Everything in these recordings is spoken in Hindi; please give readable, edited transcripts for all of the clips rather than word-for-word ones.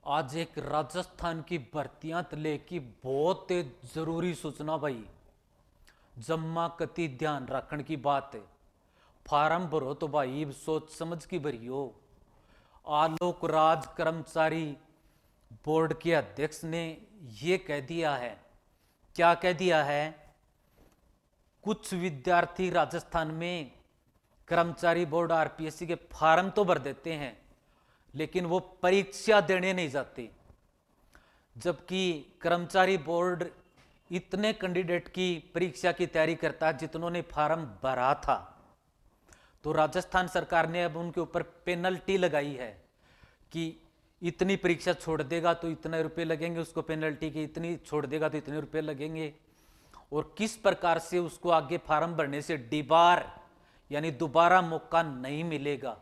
आज एक राजस्थान की भर्तियां तले की बहुत जरूरी सूचना भाई। जम्मा कति ध्यान रखने की बात है। फार्म भरो तो भाई सोच समझ की भरियो। आलोक राज कर्मचारी बोर्ड के अध्यक्ष ने ये कह दिया है। क्या कह दिया है? कुछ विद्यार्थी राजस्थान में कर्मचारी बोर्ड आरपीएससी के फार्म तो भर देते हैं, लेकिन वो परीक्षा देने नहीं जाते। जबकि कर्मचारी बोर्ड इतने कैंडिडेट की परीक्षा की तैयारी करता है जितनों ने फार्म भरा था। तो राजस्थान सरकार ने अब उनके ऊपर पेनल्टी लगाई है कि इतनी परीक्षा छोड़ देगा तो इतने रुपए लगेंगे उसको पेनल्टी की, इतनी छोड़ देगा तो इतने रुपए लगेंगे। और किस प्रकार से उसको आगे फार्म भरने से डिबार यानी दोबारा मौका नहीं मिलेगा।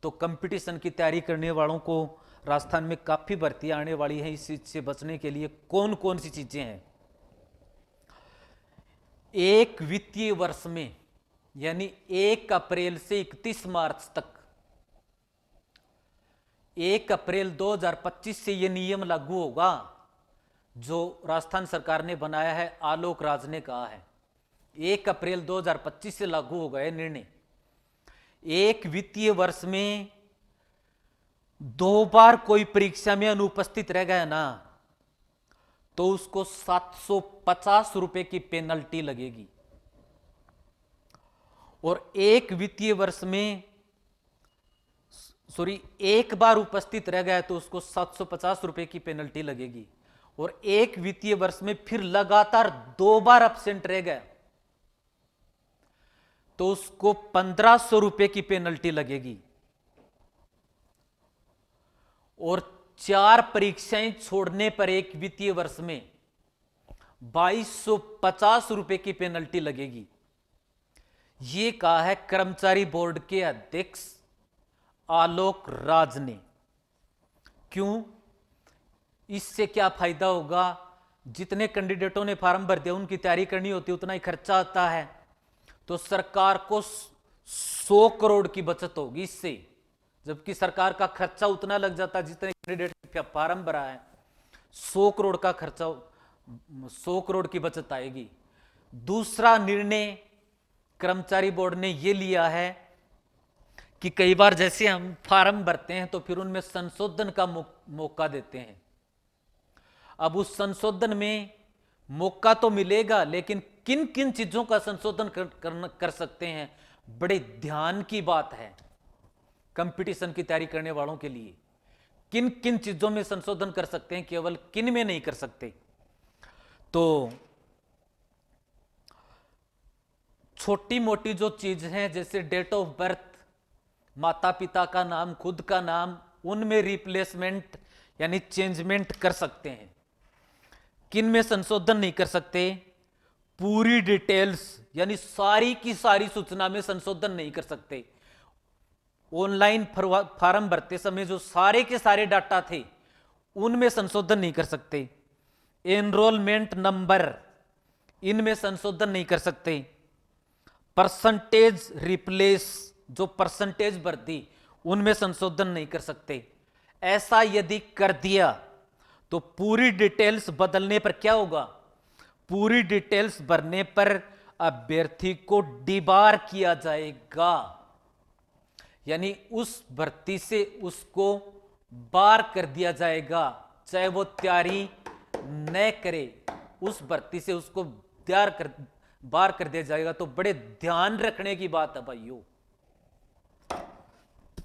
तो कंपटीशन की तैयारी करने वालों को राजस्थान में काफी भर्तियां आने वाली हैं। इस चीज से बचने के लिए कौन कौन सी चीजें हैं? एक वित्तीय वर्ष में यानी 1 अप्रैल से 31 मार्च तक, 1 अप्रैल 2025 से यह नियम लागू होगा जो राजस्थान सरकार ने बनाया है। आलोक राज ने कहा है 1 अप्रैल 2025 से लागू होगा यह निर्णय। एक वित्तीय वर्ष में 2 बार कोई परीक्षा में अनुपस्थित रह गया ना, तो उसको 750 रुपए की पेनल्टी लगेगी। और एक वित्तीय वर्ष में एक बार उपस्थित रह गया तो उसको 750 रुपए की पेनल्टी लगेगी। और एक वित्तीय वर्ष में फिर लगातार 2 बार एब्सेंट रह गया तो उसको 1500 रुपए की पेनल्टी लगेगी। और 4 परीक्षाएं छोड़ने पर एक वित्तीय वर्ष में 2250 रुपए की पेनल्टी लगेगी। यह कहा है कर्मचारी बोर्ड के अध्यक्ष आलोक राज ने। क्यों? इससे क्या फायदा होगा? जितने कैंडिडेटों ने फार्म भर दिया उनकी तैयारी करनी होती है, उतना ही खर्चा आता है। तो सरकार को 100 करोड़ की बचत होगी इससे, जबकि सरकार का खर्चा उतना लग जाता है जितने कैंडिडेट फार्म भरा है। 100 करोड़ का खर्चा, 100 करोड़ की बचत आएगी। दूसरा निर्णय कर्मचारी बोर्ड ने यह लिया है कि कई बार जैसे हम फार्म भरते हैं तो फिर उनमें संशोधन का मौका देते हैं। अब उस संशोधन में मौका तो मिलेगा, लेकिन किन किन चीजों का संशोधन कर सकते हैं, बड़े ध्यान की बात है कंपटीशन की तैयारी करने वालों के लिए। किन किन चीजों में संशोधन कर सकते हैं, केवल किन में नहीं कर सकते। तो छोटी मोटी जो चीज है जैसे डेट ऑफ बर्थ, माता पिता का नाम, खुद का नाम, उनमें रिप्लेसमेंट यानी चेंजमेंट कर सकते हैं। किन में संशोधन नहीं कर सकते? पूरी डिटेल्स यानी सारी की सारी सूचना में संशोधन नहीं कर सकते। ऑनलाइन फार्म भरते समय जो सारे के सारे डाटा थे उनमें संशोधन नहीं कर सकते। एनरोलमेंट नंबर, इनमें संशोधन नहीं कर सकते। परसेंटेज रिप्लेस, जो परसेंटेज भर दी उनमें संशोधन नहीं कर सकते। ऐसा यदि कर दिया तो पूरी डिटेल्स बदलने पर क्या होगा? पूरी डिटेल्स भरने पर अभ्यर्थी को डिबार किया जाएगा, यानी उस भर्ती से उसको बार कर दिया जाएगा। चाहे वो तैयारी न करे, उस भर्ती से उसको बार कर दिया जाएगा। तो बड़े ध्यान रखने की बात है भाइयों।